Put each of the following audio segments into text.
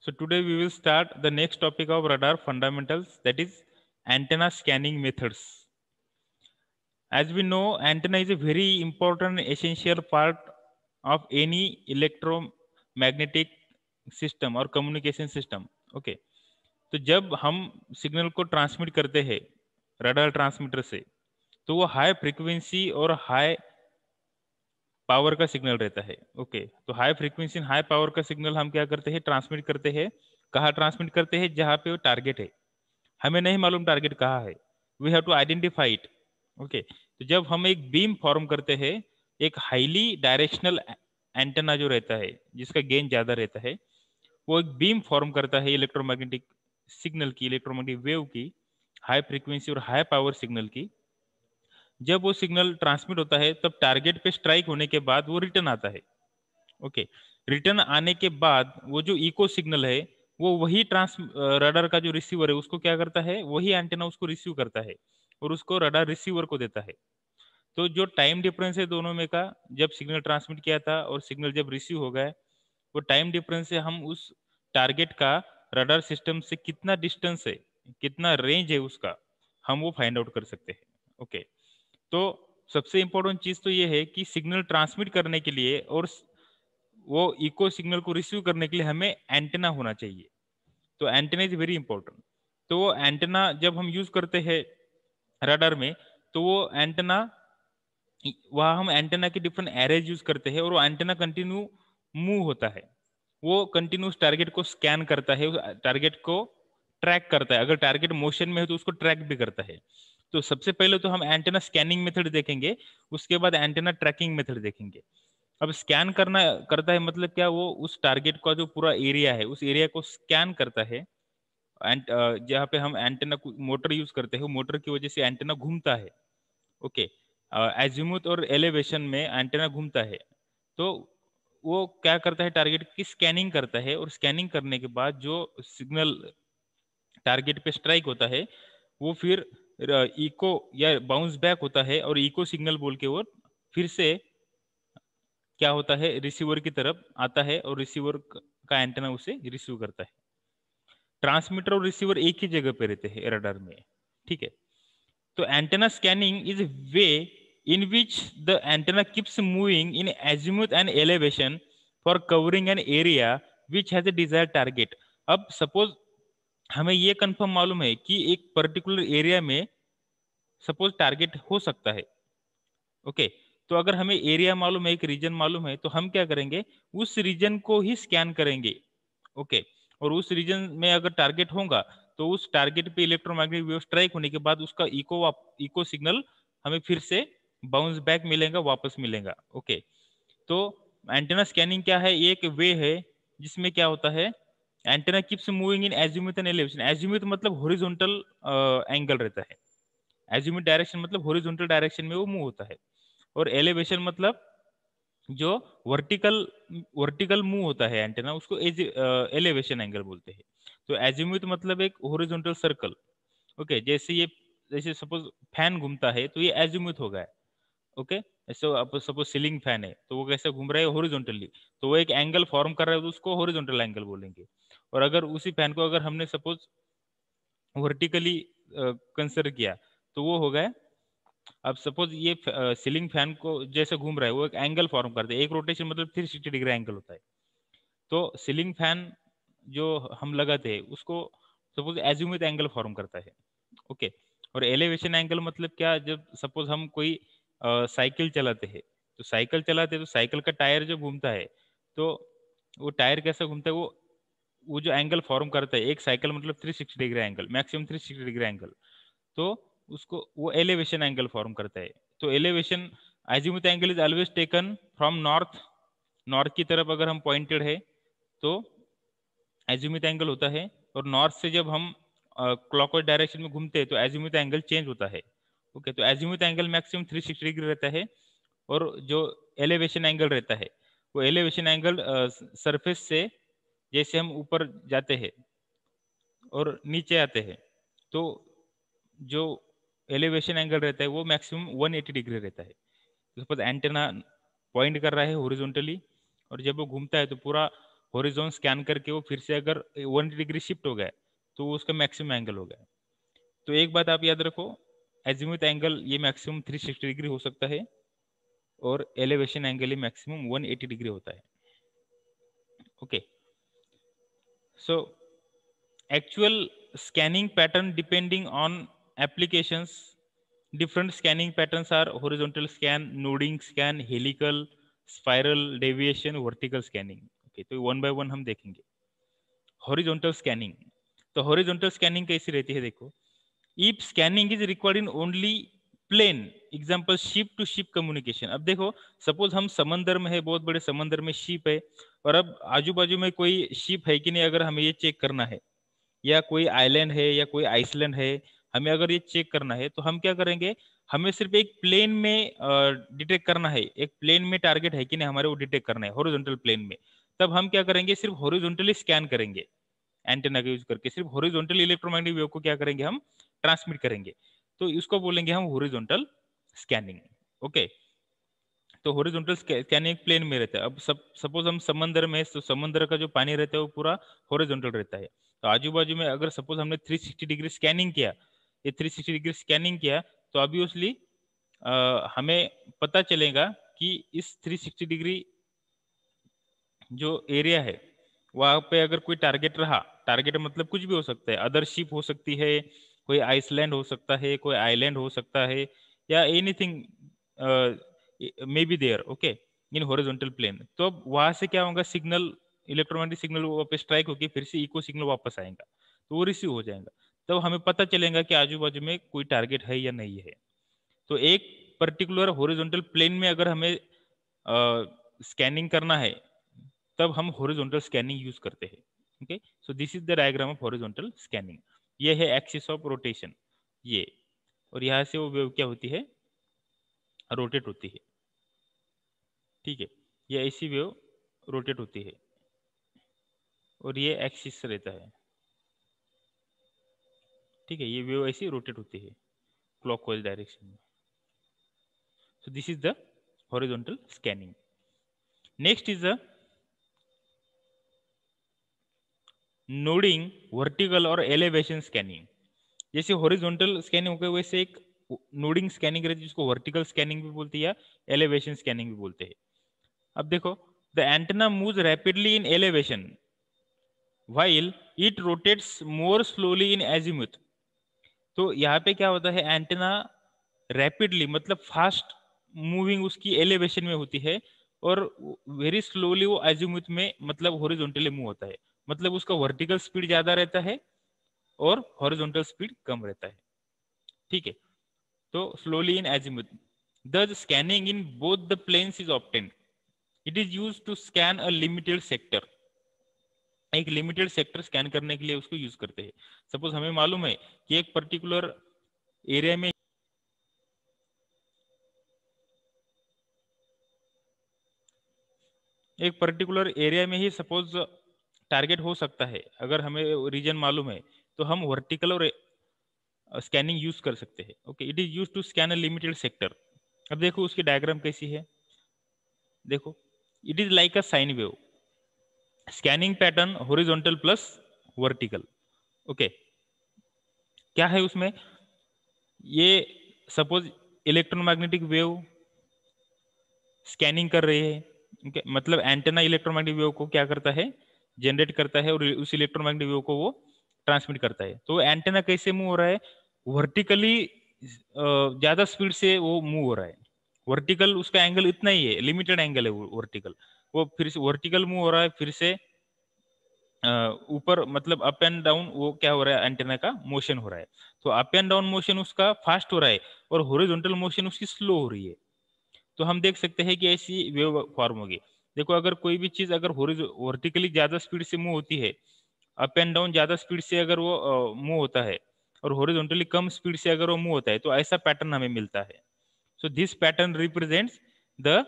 So today we will start the next topic of radar fundamentals, that is antenna scanning methods. As we know, antenna is a very important essential part of any electromagnetic system or communication system. Okay. तो जब हम signal को transmit करते हैं radar transmitter से, तो वो high frequency और हाई पावर का सिग्नल रहता है। ओके, तो हाई फ्रीक्वेंसी हाई पावर का सिग्नल हम क्या करते हैं, ट्रांसमिट करते हैं। कहाँ ट्रांसमिट करते हैं? जहाँ पे वो टारगेट है। हमें नहीं मालूम टारगेट कहाँ है, we have to identify it. Okay, तो जब हम एक बीम फॉर्म करते हैं, एक हाईली डायरेक्शनल एंटेना जो रहता है, जिसका गेन ज्यादा रहता है, वो एक बीम फॉर्म करता है इलेक्ट्रोमैग्नेटिक सिग्नल की, इलेक्ट्रोमैग्नेटिक वेव की, हाई फ्रीक्वेंसी और हाई पावर सिग्नल की। जब वो सिग्नल ट्रांसमिट होता है, तब टारगेट पे स्ट्राइक होने के बाद वो रिटर्न आता है। ओके, रिटर्न आने के बाद वो जो इको सिग्नल है, वो वही रडार का जो रिसीवर है उसको क्या करता है, वही एंटेना उसको रिसीव करता है और उसको रडार रिसीवर को देता है। तो जो टाइम डिफरेंस है दोनों में का, जब सिग्नल ट्रांसमिट किया था और सिग्नल जब रिसीव हो गया, वो टाइम डिफरेंस से हम उस टारगेट का रडार सिस्टम से कितना डिस्टेंस है, कितना रेंज है उसका, हम वो फाइंड आउट कर सकते हैं। ओके, तो सबसे इंपॉर्टेंट चीज तो ये है कि सिग्नल ट्रांसमिट करने के लिए और वो इको सिग्नल को रिसीव करने के लिए हमें एंटेना होना चाहिए। तो एंटेना इज वेरी इंपॉर्टेंट। तो वो एंटेना जब हम यूज करते हैं रडार में, तो वो एंटेना, वहाँ हम एंटेना के डिफरेंट एरेज यूज करते हैं और वो एंटेना कंटिन्यू मूव होता है। वो कंटिन्यूस टारगेट को स्कैन करता है, टारगेट को ट्रैक करता है। अगर टारगेट मोशन में है तो उसको ट्रैक भी करता है। तो सबसे पहले तो हम एंटेना स्कैनिंग मेथड देखेंगे, उसके बाद एंटेना ट्रैकिंग मेथड देखेंगे। अब स्कैन करना करता है मतलब क्या, वो उस टारगेट का जो पूरा एरिया है, उस एरिया को स्कैन करता है। एंड जहाँ पे हम एंटेना मोटर यूज करते हैं, मोटर की वजह से एंटेना घूमता है। ओके, एजीमुथ और एलिवेशन में एंटेना घूमता है। तो वो क्या करता है, टारगेट की स्कैनिंग करता है और स्कैनिंग करने के बाद जो सिग्नल टारगेट पे स्ट्राइक होता है, वो फिर इको या बाउंस बैक होता है और इको सिग्नल बोल के वो फिर से क्या होता है, रिसीवर की तरफ आता है और रिसीवर का एंटेना उसे रिसीव करता है। ट्रांसमीटर और रिसीवर एक ही जगह पे रहते हैं रडार में। ठीक है, तो antenna scanning is way in which the antenna keeps moving in azimuth and elevation for covering an area which has a desired target. अब सपोज हमें ये कंफर्म मालूम है कि एक पर्टिकुलर एरिया में सपोज टारगेट हो सकता है। ओके, तो अगर हमें एरिया मालूम है, एक रीजन मालूम है, तो हम क्या करेंगे, उस रीजन को ही स्कैन करेंगे। ओके, और उस रीजन में अगर टारगेट होगा, तो उस टारगेट पे इलेक्ट्रोमैग्नेटिक वेव स्ट्राइक होने के बाद उसका इको सिग्नल हमें फिर से बाउंस बैक मिलेगा, वापस मिलेगा। ओके, तो एंटेना स्कैनिंग क्या है, एक वे है जिसमें क्या होता है, antenna keeps moving in azimuth and elevation. Azimuth मतलब हॉरिजॉन्टल एंगल रहता है, एजीमुथ डायरेक्शन मतलब हॉरिजॉन्टल डायरेक्शन में वो मूव होता है, और एलिवेशन मतलब जो वर्टिकल वर्टिकल मूव होता है एंटेना, उसको एलिवेशन एंगल बोलते हैं। तो एजीमुथ मतलब एक हॉरिजॉन्टल सर्कल। ओके, जैसे सपोज फैन घूमता है तो ये एजीमुथ होगा। ओके, सपोज सीलिंग फैन है तो वो कैसे घूम रहा है, हॉरिजॉन्टली, तो वो एक एंगल फॉर्म कर रहा है तो उसको हॉरिजॉन्टल एंगल बोलेंगे। और अगर उसी फैन को अगर हमने सपोज वर्टिकली कंसिडर किया, तो वो हो गया। अब सपोज ये सीलिंग फैन को जैसे घूम रहा है, वो एक एंगल फॉर्म करते हैं, एक रोटेशन मतलब 360 डिग्री एंगल होता है। तो सीलिंग फैन जो हम लगाते हैं उसको सपोज एजीमुथ एंगल फॉर्म करता है। ओके, और एलिवेशन एंगल मतलब क्या, जब सपोज हम कोई साइकिल चलाते हैं, तो साइकिल चलाते हैं तो साइकिल का टायर जो घूमता है, तो वो टायर कैसे घूमता है, वो जो एंगल फॉर्म करता है, एक साइकिल मतलब 360 degree angle, maximum 360 degree angle, तो उसको वो एलिवेशन एंगल फॉर्म करता है। तो elevation azimuth angle is always taken from north, north की तरफ अगर हम पॉइंटेड है तो एजीमुथ एंगल होता है, और नॉर्थ से जब हम क्लॉकवाइज डायरेक्शन में घूमते हैं तो एजीमुथ एंगल चेंज होता है। ओके, तो एजीमुथ एंगल मैक्सिमम 360 डिग्री रहता है, और जो एलिवेशन एंगल रहता है, वो एलिवेशन एंगल सरफेस से जैसे हम ऊपर जाते हैं और नीचे आते हैं, तो जो एलिवेशन एंगल रहता है वो मैक्सिमम 180 डिग्री रहता है। तो सपोज एंटेना पॉइंट कर रहा है हॉरिजॉन्टली, और जब वो घूमता है तो पूरा हॉरिजॉन स्कैन करके वो फिर से अगर 180 डिग्री शिफ्ट हो गया तो वो उसका मैक्सिमम एंगल हो गया। तो एक बात आप याद रखो, एजिमुथ एंगल ये मैक्सिमम 360 डिग्री हो सकता है और एलिवेशन एंगल ये मैक्सिमम 180 डिग्री होता है। Okay, so actual scanning pattern depending on applications. Different scanning patterns are horizontal scan, noding scan, helical, spiral, deviation, vertical scanning. Okay, तो वन बाय वन हम देखेंगे। हॉरिजॉन्टल स्कैनिंग, तो horizontal scanning कैसी रहती है देखो, if scanning is required in only plane, example ship to ship communication. अब देखो सपोज हम समंदर में है, बहुत बड़े समंदर में शिप है, और अब आजू बाजू में कोई शिप है कि नहीं अगर हमें ये चेक करना है, या कोई आइलैंड है या कोई आइसलैंड है, हमें अगर ये चेक करना है तो हम क्या करेंगे, हमें सिर्फ एक प्लेन में डिटेक्ट करना है, एक प्लेन में टारगेट है कि नहीं हमारे वो डिटेक्ट करना है हॉरिजॉन्टल प्लेन में। तब हम क्या करेंगे, सिर्फ हॉरिजॉन्टली स्कैन करेंगे, एंटेना का यूज करके सिर्फ हॉरिजॉन्टल इलेक्ट्रोमैग्नेटिक वेव को क्या करेंगे, हम ट्रांसमिट करेंगे। तो इसको बोलेंगे हम हॉरिजॉन्टल स्कैनिंग। ओके, तो हॉरिजॉन्टल स्कैनिंग प्लेन में रहता है। अब सपोज हम समंदर में, तो समंदर का जो पानी रहता है वो पूरा हॉरिजॉन्टल रहता है। तो आजू बाजू में अगर सपोज हमने 360 डिग्री स्कैनिंग किया, ये 360 डिग्री स्कैनिंग किया, तो ऑब्वियसली हमें पता चलेगा कि इस 360 डिग्री जो एरिया है वहां पे अगर कोई टारगेट रहा, टारगेट मतलब कुछ भी हो सकता है, अदर शिप हो सकती है, कोई आइसलैंड हो सकता है, कोई आइलैंड हो सकता है, या anything may be there. Okay, in horizontal plane, तो अब वहां से क्या होगा, सिग्नल, इलेक्ट्रोमैग्नेटिक सिग्नल वो पे स्ट्राइक होकर फिर से इको सिग्नल वापस आएगा, तो वो रिसीव हो जाएगा। तब हमें पता चलेगा कि आजू बाजू में कोई टारगेट है या नहीं है। तो एक पर्टिकुलर हॉरिजॉन्टल प्लेन में अगर हमें स्कैनिंग करना है तब हम हॉरिजॉन्टल स्कैनिंग यूज करते हैं। Okay, so this is the diagram of horizontal scanning. ये है एक्सिस ऑफ रोटेशन, ये, और यहाँ से वो वेव क्या होती है, रोटेट होती है। ठीक है, ये ऐसी वेव रोटेट होती है और ये एक्सिस रहता है। ठीक है, ये वेव ऐसी रोटेट होती है क्लॉकवाइज डायरेक्शन में। सो this is the horizontal scanning. Next is the nodding, vertical और एलिवेशन स्कैनिंग। जैसे हॉरिजॉन्टल स्कैनिंग हो गया, वैसे एक नोडिंग स्कैनिंग रहती है जिसको वर्टिकल स्कैनिंग भी बोलते हैं या एलिवेशन स्कैनिंग भी बोलते हैं। अब देखो, the antenna moves rapidly in elevation while it rotates more slowly in azimuth. तो यहाँ पे क्या होता है, एंटेना रैपिडली मतलब फास्ट मूविंग उसकी एलिवेशन में होती है, और वेरी स्लोली वो एजीमुथ में मतलब हॉरिजॉन्टली मूव होता है, मतलब उसका वर्टिकल स्पीड ज्यादा रहता है और हॉरिजॉन्टल स्पीड कम रहता है। ठीक है, तो slowly in azimuth, thus scanning in both the planes is obtained. It is used to scan a limited sector. एक लिमिटेड सेक्टर स्कैन करने के लिए उसको यूज करते हैं। सपोज हमें मालूम है कि एक पर्टिकुलर एरिया में, एक पर्टिकुलर एरिया में ही सपोज टारगेट हो सकता है, अगर हमें रीजन मालूम है तो हम वर्टिकल और स्कैनिंग यूज कर सकते हैं। Okay, it is use to scan a limited sector. अब देखो उसकी डायग्राम कैसी है, देखो, it is like a sine wave, scanning pattern horizontal plus vertical. Okay, क्या है उसमें, ये सपोज इलेक्ट्रोमैग्नेटिक वेव स्कैनिंग कर रही है। ओके, मतलब एंटेना इलेक्ट्रोमैग्नेटिक वेव को क्या करता है, जनरेट करता है और उस इलेक्ट्रोमैग्नेटिक वेव को वो ट्रांसमिट करता है। तो एंटेना कैसे मूव हो रहा है, वर्टिकली ज्यादा स्पीड से वो मूव हो रहा है। वर्टिकल उसका एंगल इतना ही है, लिमिटेड एंगल है वर्टिकल, वो फिर से वर्टिकल मूव हो रहा है, फिर से ऊपर मतलब अप एंड डाउन वो क्या हो रहा है, एंटेना का मोशन हो रहा है। तो अप एंड डाउन मोशन उसका फास्ट हो रहा है और हॉरिजॉन्टल मोशन उसकी स्लो हो रही है। तो हम देख सकते हैं कि ऐसी वेव फॉर्म होगी। देखो, अगर कोई भी चीज अगर वर्टिकली ज्यादा स्पीड से मूव होती है, अप एंड डाउन ज्यादा स्पीड से अगर वो मूव होता है, और हॉरिजॉन्टली कम स्पीड से अगर वो मूव होता है, तो ऐसा पैटर्न हमें मिलता है। So this pattern represents the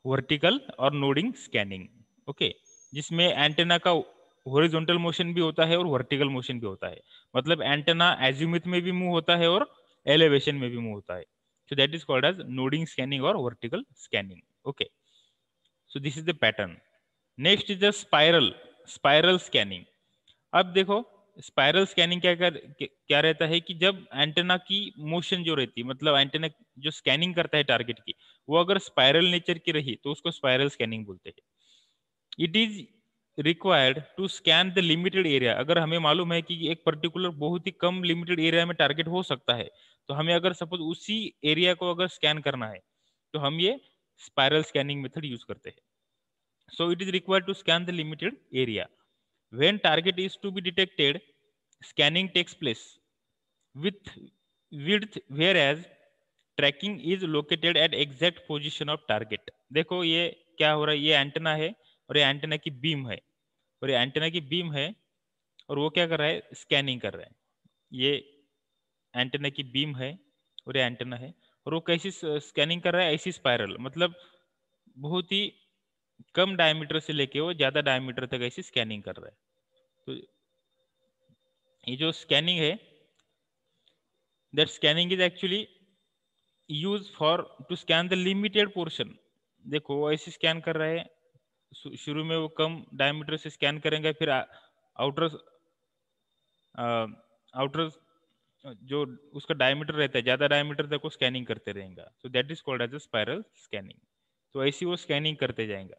vertical और नोडिंग स्कैनिंग। ओके, जिसमें एंटेना का हॉरिजॉन्टल मोशन भी होता है और वर्टिकल मोशन भी होता है, मतलब एंटेना एजिमुथ में भी मूव होता है और एलिवेशन में भी मूव होता है। So that is called as noding scanning or vertical scanning. Okay, so this is the pattern. Next is the spiral scanning. अब देखो स्पाइरल स्कैनिंग क्या रहता है कि जब एंटेना की मोशन जो रहती है, मतलब एंटेना जो स्कैनिंग करता है टारगेट की, वो अगर स्पाइरल नेचर की रही तो उसको स्पाइरल स्कैनिंग बोलते हैं। It is required to scan the limited area. अगर हमें मालूम है कि एक पर्टिकुलर बहुत ही कम लिमिटेड एरिया में टारगेट हो सकता है, तो हमें अगर सपोज उसी एरिया को अगर स्कैन करना है तो हम ये स्पाइरल स्कैनिंग मेथड यूज करते हैं। So it is required to scan the limited area. When target is to be detected, scanning takes place with width, whereas tracking is located at exact position of target। देखो ये क्या हो रहा है, ये antenna है और ये एंटेना की बीम है, और ये एंटेना की बीम है और वो क्या कर रहा है, स्कैनिंग कर रहा है। ये एंटेना की बीम है और ये एंटेना है, और वो कैसी स्कैनिंग कर रहा है, ऐसी स्पाइरल, मतलब बहुत ही कम डायमीटर से लेके वो ज्यादा डायमीटर तक ऐसी स्कैनिंग कर रहा है। तो ये जो स्कैनिंग है, that scanning is actually use for to scan the limited portion. देखो वो ऐसे स्कैन कर रहा है, शुरू में वो कम डायमीटर से स्कैन करेंगे, फिर आउटर आउटर जो उसका डायमीटर रहता है, ज्यादा डायमीटर तक वो स्कैनिंग करते रहेगा। So that is called as a spiral scanning. तो ऐसी वो स्कैनिंग करते जाएंगे,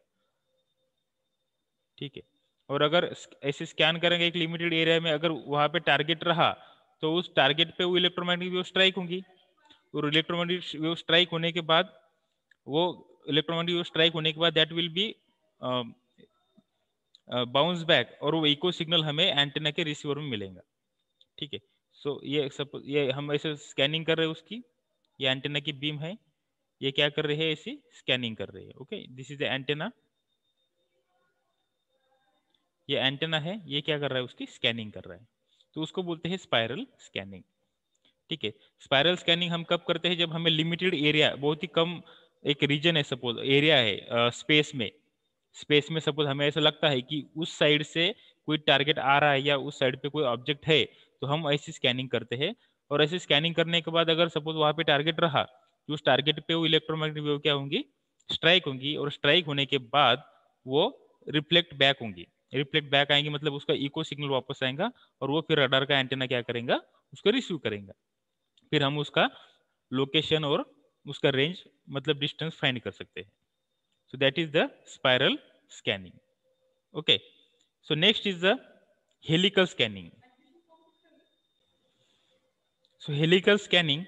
ठीक है। और अगर ऐसे स्कैन करेंगे एक लिमिटेड एरिया में, अगर वहां पे टारगेट रहा तो उस टारगेट पे वो इलेक्ट्रोमैग्नेटिक वेव स्ट्राइक होंगी, और इलेक्ट्रोमैग्नेटिक वेव स्ट्राइक होने के बाद वो इलेक्ट्रोमैग्नेटिक वेव स्ट्राइक होने के बाद that will be bounce back, और वो इको सिग्नल हमें एंटेना के रिसीवर में मिलेगा, ठीक है। सो ये सब ये हम ऐसे स्कैनिंग कर रहे हैं उसकी, ये एंटेना की बीम है, ये क्या कर रहे हैं, ऐसी स्कैनिंग कर रही है। Okay, this is the antenna, ये एंटेना है, ये क्या कर रहा है, उसकी स्कैनिंग कर रहा है। तो उसको बोलते हैं स्पाइरल स्कैनिंग, ठीक है। स्पाइरल स्कैनिंग हम कब करते हैं, जब हमें लिमिटेड एरिया, बहुत ही कम एक रीजन है, सपोज एरिया है स्पेस में सपोज हमें ऐसा लगता है कि उस साइड से कोई टारगेट आ रहा है या उस साइड पे कोई ऑब्जेक्ट है, तो हम ऐसी स्कैनिंग करते हैं। और ऐसी स्कैनिंग करने के बाद अगर सपोज वहां पे टारगेट रहा, तो उस टारगेट पे वो इलेक्ट्रोमैग्नेटिक वेव क्या होंगी, स्ट्राइक होंगी, और स्ट्राइक होने के बाद वो रिफ्लेक्ट बैक होंगी। रिफ्लेक्ट बैक आएंगे मतलब उसका इको सिग्नल वापस आएगा, और वो फिर रडार का एंटेना क्या करेगा, उसको रिसीव करेगा। फिर हम उसका लोकेशन और उसका रेंज, मतलब डिस्टेंस फाइंड कर सकते हैं। सो that is the spiral scanning. Okay, so next is the helical scanning. So helical scanning,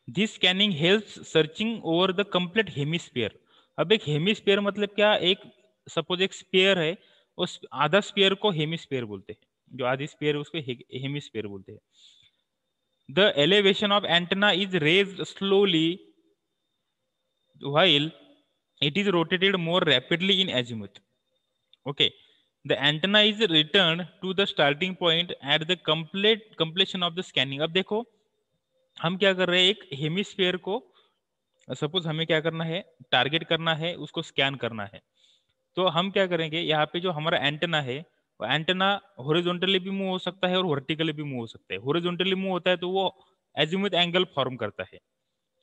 this scanning helps searching over the complete hemisphere. अब एक हेमिस्फीयर मतलब क्या, एक सपोज एक स्फीयर है, उस आधा स्फीयर को हेमिस्फीयर बोलते हैं, जो आधी स्फीयर है उसको हेमिस्फीयर बोलते हैं। The elevation of antenna is raised slowly while it is rotated more rapidly in azimuth. Okay. The antenna is returned to the starting point at the completion of the scanning. अब देखो हम क्या कर रहे हैं, एक हेमिस्फीयर को suppose हमें क्या करना है, टारगेट करना है, उसको स्कैन करना है। तो हम क्या करेंगे, यहाँ पे जो हमारा एंटेना है, वो एंटेना हॉरिजॉन्टली भी मूव हो सकता है और वर्टिकली भी मूव हो सकता है। हॉरिजॉन्टली मूव होता है तो वो एजिमुथ एंगल फॉर्म करता है,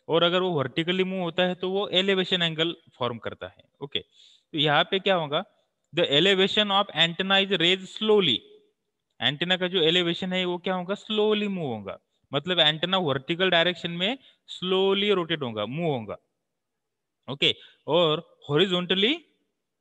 और अगर वो वर्टिकली मूव होता है तो वो एलिवेशन एंगल फॉर्म करता है। ओके, तो यहाँ पे क्या होगा, the elevation of antenna is raise slowly. Antenna का जो एलिवेशन है वो क्या होगा, स्लोली मूव होगा, मतलब एंटेना वर्टिकल डायरेक्शन में स्लोली रोटेट होगा, मूव होगा। ओके, और हॉरिजॉन्टली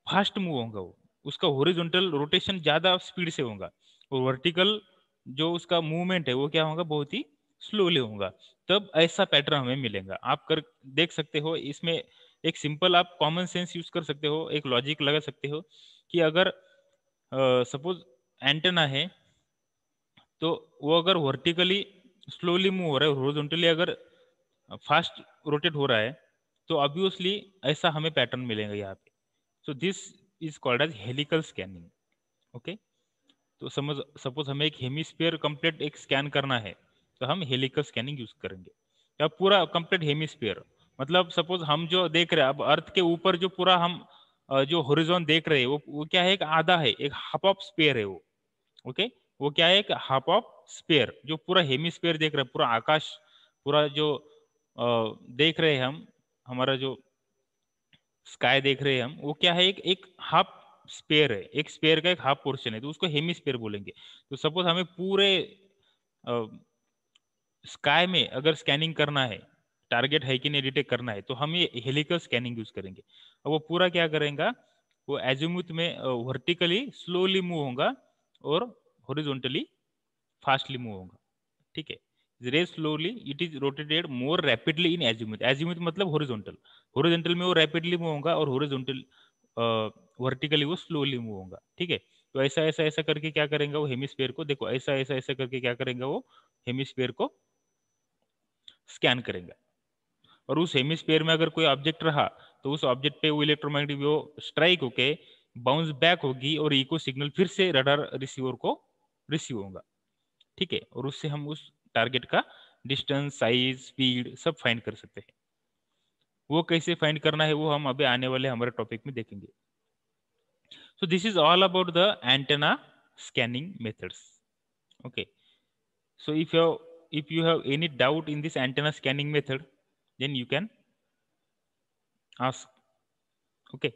फास्ट मूव होगा, वो उसका हॉरिजॉन्टल रोटेशन ज्यादा स्पीड से होगा, और वर्टिकल जो उसका मूवमेंट है वो क्या होगा, बहुत ही स्लोली होगा। तब ऐसा पैटर्न हमें मिलेगा। आप कर देख सकते हो इसमें, एक सिंपल आप कॉमन सेंस यूज कर सकते हो, एक लॉजिक लगा सकते हो कि अगर सपोज एंटेना है, तो वो अगर वर्टिकली स्लोली मूव हो रहा है, हॉरिजॉन्टली अगर फास्ट रोटेट हो रहा है, तो ऑब्वियसली ऐसा हमें पैटर्न मिलेगा यहाँ पे। So this is called as helical scanning. Okay, तो समझ सपोज हमें एक हेमिस्फीयर कंप्लीट एक स्कैन करना है, तो हम हेलिकल स्कैनिंग यूज करेंगे। या पूरा कंप्लीट हेमिस्फीयर, मतलब सपोज हम जो देख रहे हैं अब अर्थ के ऊपर, जो पूरा हम जो होरिजोन देख रहे हैं, वो क्या है, एक आधा है, एक हाफ ऑफ स्पेयर है वो। ओके, वो क्या है, एक हाफ ऑफ स्पेयर, जो पूरा हेमिस्फीयर देख रहे हैं, पूरा आकाश, पूरा जो देख रहे हैं हम, हमारा जो स्काई देख रहे हैं हम, वो क्या है, एक एक हाफ स्पेयर है, एक स्पेयर का एक हाफ पोर्शन है, तो उसको हेमिस्फेयर बोलेंगे। तो सपोज हमें पूरे स्काई में अगर स्कैनिंग करना है, टारगेट है कि नहीं डिटेक्ट करना है, तो हम ये हेलिकल स्कैनिंग यूज करेंगे। और वो पूरा क्या करेगा, वो एजिमुथ में वर्टिकली स्लोली मूव होगा और हॉरिजॉन्टली फास्टली मूव होगा। ठीक है, very slowly it is rotated more rapidly in azimuth. Azimuth मतलब हॉरिजॉन्टल, हॉरिजॉन्टल में वो रैपिडली मूव होगा और हॉरिजॉन्टल वर्टिकली वो स्लोली मूव होगा। ठीक है, तो ऐसा ऐसा ऐसा करके क्या करेंगे वो हेमिस्फेयर को, देखो ऐसा ऐसा ऐसा करके क्या करेंगे वो हेमिस्फेयर को स्कैन करेंगे। और उस हेमिस्फेयर में अगर कोई ऑब्जेक्ट रहा तो उस ऑब्जेक्ट पे वो इलेक्ट्रोमैग्नेटिक वेव स्ट्राइक होके बाउंस बैक होगी और इको सिग्नल फिर से रडार रिसीवर को रिसीव होगा। ठीक है, और उससे हम उस टारगेट का डिस्टेंस, साइज, स्पीड सब फाइंड कर सकते हैं। वो कैसे फाइंड करना है वो हम अभी आने वाले हमारे टॉपिक में देखेंगे। सो this is all about the antenna scanning methods. Okay, so if you have any doubt in this antenna scanning method, then you can ask. Okay.